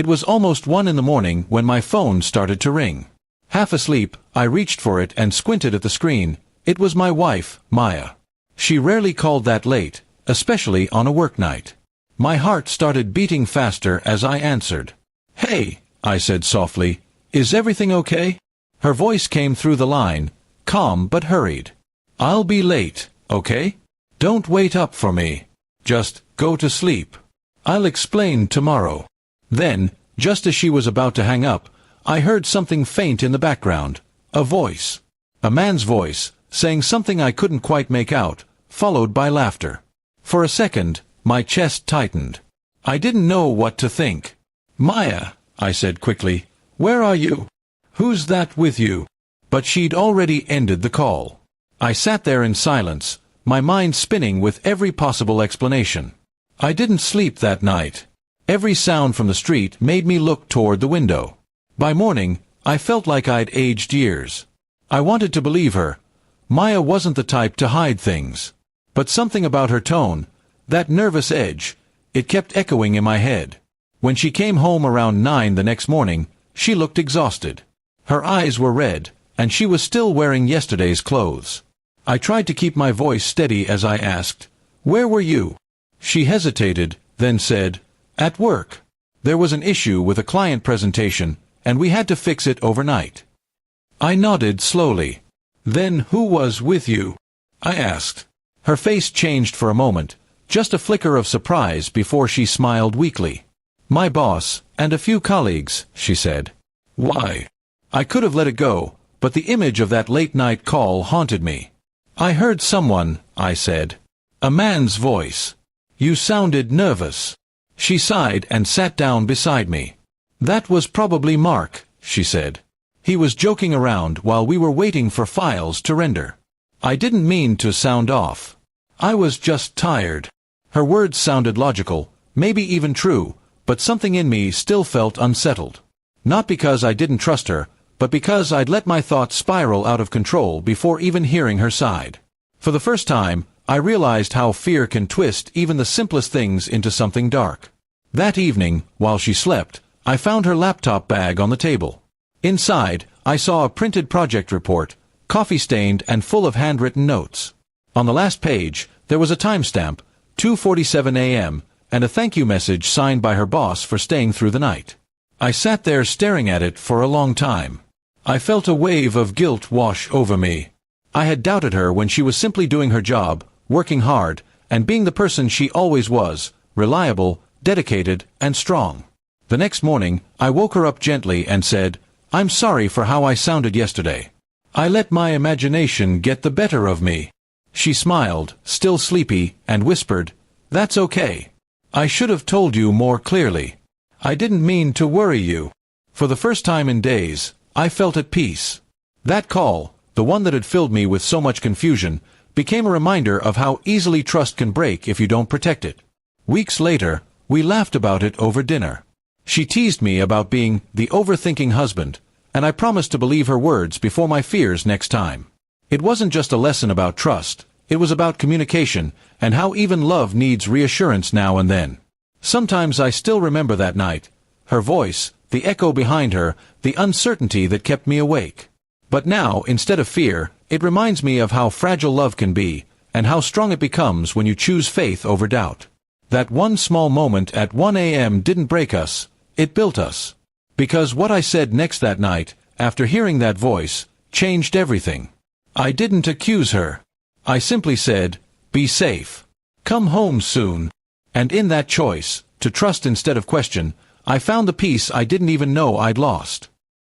It was almost 1 in the morning when my phone started to ring. Half asleep, I reached for it and squinted at the screen. It was my wife, Maya. She rarely called that late, especially on a work night. My heart started beating faster as I answered. "Hey," I said softly, "is everything okay?" Her voice came through the line, calm but hurried. "I'll be late, okay? Don't wait up for me. Just go to sleep. I'll explain tomorrow." Then, just as she was about to hang up, I heard something faint in the background. A voice. A man's voice, saying something I couldn't quite make out, followed by laughter. For a second, my chest tightened. I didn't know what to think. "Maya," I said quickly, "where are you? Who's that with you?" But she'd already ended the call. I sat there in silence, my mind spinning with every possible explanation. I didn't sleep that night. Every sound from the street made me look toward the window. By morning, I felt like I'd aged years. I wanted to believe her. Maya wasn't the type to hide things. But something about her tone, that nervous edge, it kept echoing in my head. When she came home around 9 the next morning, she looked exhausted. Her eyes were red, and she was still wearing yesterday's clothes. I tried to keep my voice steady as I asked, "Where were you?" She hesitated, then said, "At work. There was an issue with a client presentation, and we had to fix it overnight." I nodded slowly. "Then who was with you?" I asked. Her face changed for a moment, just a flicker of surprise before she smiled weakly. "My boss, and a few colleagues," she said. "Why?" I could have let it go, but the image of that late-night call haunted me. "I heard someone," I said. "A man's voice. You sounded nervous." She sighed and sat down beside me. "That was probably Mark," she said. "He was joking around while we were waiting for files to render." I didn't mean to sound off. I was just tired. Her words sounded logical, maybe even true, but something in me still felt unsettled. Not because I didn't trust her, but because I'd let my thoughts spiral out of control before even hearing her side. For the first time, I realized how fear can twist even the simplest things into something dark. That evening, while she slept, I found her laptop bag on the table. Inside, I saw a printed project report, coffee-stained and full of handwritten notes. On the last page, there was a timestamp, 2:47 a.m., and a thank you message signed by her boss for staying through the night. I sat there staring at it for a long time. I felt a wave of guilt wash over me. I had doubted her when she was simply doing her job, working hard, and being the person she always was, reliable, dedicated, and strong. The next morning, I woke her up gently and said, "I'm sorry for how I sounded yesterday. I let my imagination get the better of me." She smiled, still sleepy, and whispered, "That's okay. I should have told you more clearly. I didn't mean to worry you." For the first time in days, I felt at peace. That call, the one that had filled me with so much confusion, became a reminder of how easily trust can break if you don't protect it. Weeks later, we laughed about it over dinner. She teased me about being the overthinking husband, and I promised to believe her words before my fears next time. It wasn't just a lesson about trust, it was about communication, and how even love needs reassurance now and then. Sometimes I still remember that night, her voice, the echo behind her, the uncertainty that kept me awake. But now, instead of fear, it reminds me of how fragile love can be, and how strong it becomes when you choose faith over doubt. That one small moment at 1 a.m. didn't break us, it built us. Because what I said next that night, after hearing that voice, changed everything. I didn't accuse her. I simply said, "Be safe. Come home soon." And in that choice, to trust instead of question, I found the peace I didn't even know I'd lost.